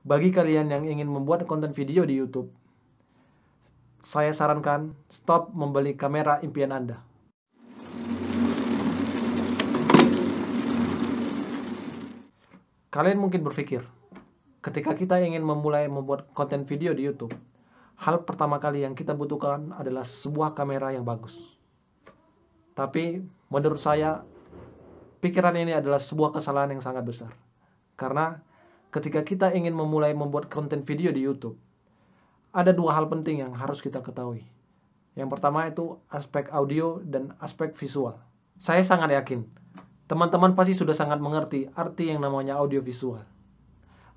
Bagi kalian yang ingin membuat konten video di YouTube, saya sarankan stop membeli kamera impian Anda. Kalian mungkin berpikir, ketika kita ingin memulai membuat konten video di YouTube, hal pertama kali yang kita butuhkan adalah sebuah kamera yang bagus. Tapi menurut saya, pikiran ini adalah sebuah kesalahan yang sangat besar. Karena ketika kita ingin memulai membuat konten video di YouTube, ada dua hal penting yang harus kita ketahui. Yang pertama itu aspek audio dan aspek visual. Saya sangat yakin, teman-teman pasti sudah sangat mengerti arti yang namanya audio visual.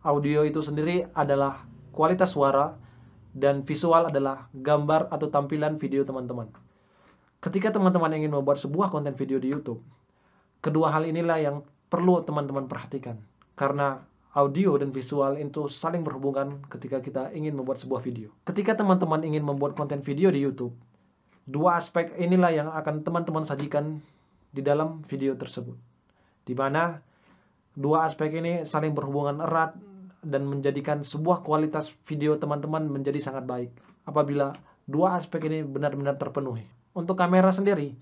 Audio itu sendiri adalah kualitas suara, dan visual adalah gambar atau tampilan video teman-teman. Ketika teman-teman ingin membuat sebuah konten video di YouTube, kedua hal inilah yang perlu teman-teman perhatikan. Karena audio dan visual itu saling berhubungan ketika kita ingin membuat sebuah video. Ketika teman-teman ingin membuat konten video di YouTube, dua aspek inilah yang akan teman-teman sajikan di dalam video tersebut. Di mana dua aspek ini saling berhubungan erat dan menjadikan sebuah kualitas video teman-teman menjadi sangat baik apabila dua aspek ini benar-benar terpenuhi. Untuk kamera sendiri,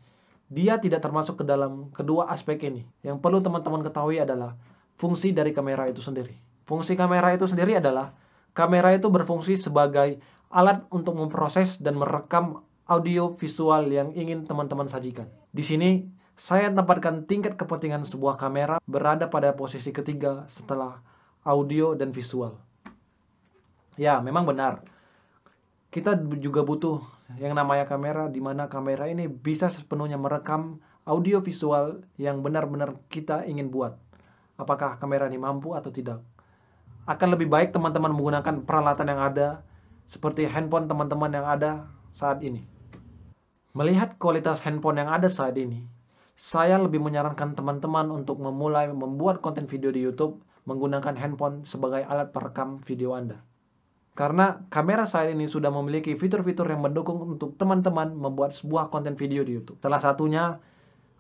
dia tidak termasuk ke dalam kedua aspek ini. Yang perlu teman-teman ketahui adalah fungsi dari kamera itu sendiri. Fungsi kamera itu sendiri adalah kamera itu berfungsi sebagai alat untuk memproses dan merekam audio visual yang ingin teman-teman sajikan. Di sini saya tempatkan tingkat kepentingan sebuah kamera berada pada posisi ketiga setelah audio dan visual. Ya, memang benar. Kita juga butuh yang namanya kamera, di mana kamera ini bisa sepenuhnya merekam audio visual yang benar-benar kita ingin buat. Apakah kamera ini mampu atau tidak? Akan lebih baik teman-teman menggunakan peralatan yang ada, seperti handphone teman-teman yang ada saat ini. Melihat kualitas handphone yang ada saat ini, saya lebih menyarankan teman-teman untuk memulai membuat konten video di YouTube menggunakan handphone sebagai alat perekam video Anda. Karena kamera saat ini sudah memiliki fitur-fitur yang mendukung untuk teman-teman membuat sebuah konten video di YouTube. Salah satunya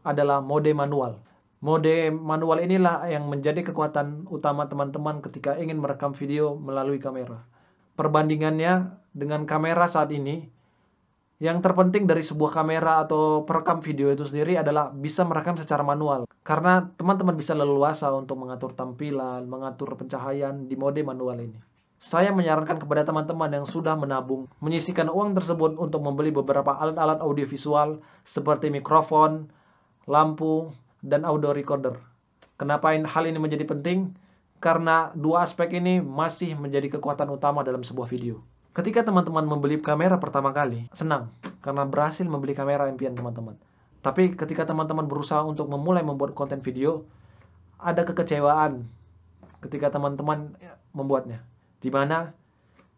adalah mode manual. Mode manual inilah yang menjadi kekuatan utama teman-teman ketika ingin merekam video melalui kamera. Perbandingannya dengan kamera saat ini, yang terpenting dari sebuah kamera atau perekam video itu sendiri adalah bisa merekam secara manual. Karena teman-teman bisa leluasa untuk mengatur tampilan, mengatur pencahayaan di mode manual ini. Saya menyarankan kepada teman-teman yang sudah menabung, menyisihkan uang tersebut untuk membeli beberapa alat-alat audiovisual seperti mikrofon, lampu, dan audio recorder. Kenapa hal ini menjadi penting? Karena dua aspek ini masih menjadi kekuatan utama dalam sebuah video. Ketika teman-teman membeli kamera pertama kali, senang karena berhasil membeli kamera impian teman-teman. Tapi ketika teman-teman berusaha untuk memulai membuat konten video, ada kekecewaan ketika teman-teman membuatnya. Di mana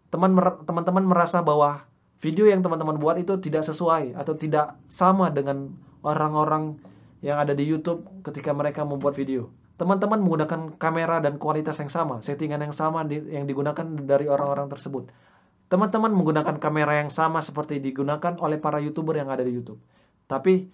teman-teman merasa bahwa video yang teman-teman buat itu tidak sesuai atau tidak sama dengan orang-orang yang ada di YouTube ketika mereka membuat video. Teman-teman menggunakan kamera dan kualitas yang sama, settingan yang sama yang digunakan dari orang-orang tersebut. Teman-teman menggunakan kamera yang sama seperti digunakan oleh para YouTuber yang ada di YouTube. Tapi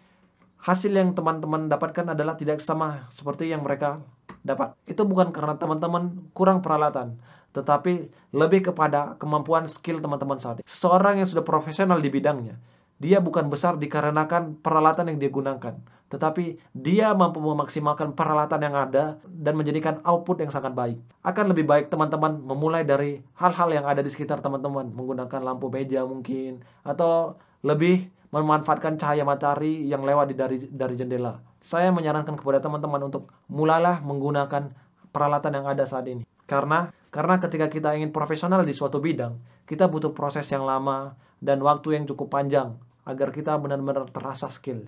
hasil yang teman-teman dapatkan adalah tidak sama seperti yang mereka dapat. Itu bukan karena teman-teman kurang peralatan, tetapi lebih kepada kemampuan skill teman-teman saat ini. Seseorang yang sudah profesional di bidangnya, dia bukan besar dikarenakan peralatan yang dia gunakan, tetapi dia mampu memaksimalkan peralatan yang ada dan menjadikan output yang sangat baik. Akan lebih baik teman-teman memulai dari hal-hal yang ada di sekitar teman-teman, menggunakan lampu meja mungkin, atau lebih memanfaatkan cahaya matahari yang lewat dari jendela. Saya menyarankan kepada teman-teman untuk mulailah menggunakan peralatan yang ada saat ini. Karena ketika kita ingin profesional di suatu bidang, kita butuh proses yang lama dan waktu yang cukup panjang agar kita benar-benar terasa skill.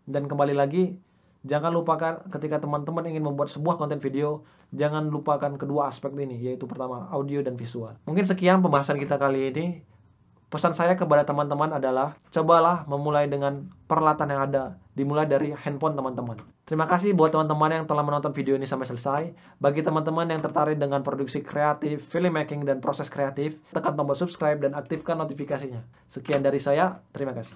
Dan kembali lagi, jangan lupakan ketika teman-teman ingin membuat sebuah konten video, jangan lupakan kedua aspek ini, yaitu pertama audio dan visual. Mungkin sekian pembahasan kita kali ini. Pesan saya kepada teman-teman adalah, cobalah memulai dengan peralatan yang ada, dimulai dari handphone teman-teman. Terima kasih buat teman-teman yang telah menonton video ini sampai selesai. Bagi teman-teman yang tertarik dengan produksi kreatif, filmmaking, dan proses kreatif, tekan tombol subscribe dan aktifkan notifikasinya. Sekian dari saya, terima kasih.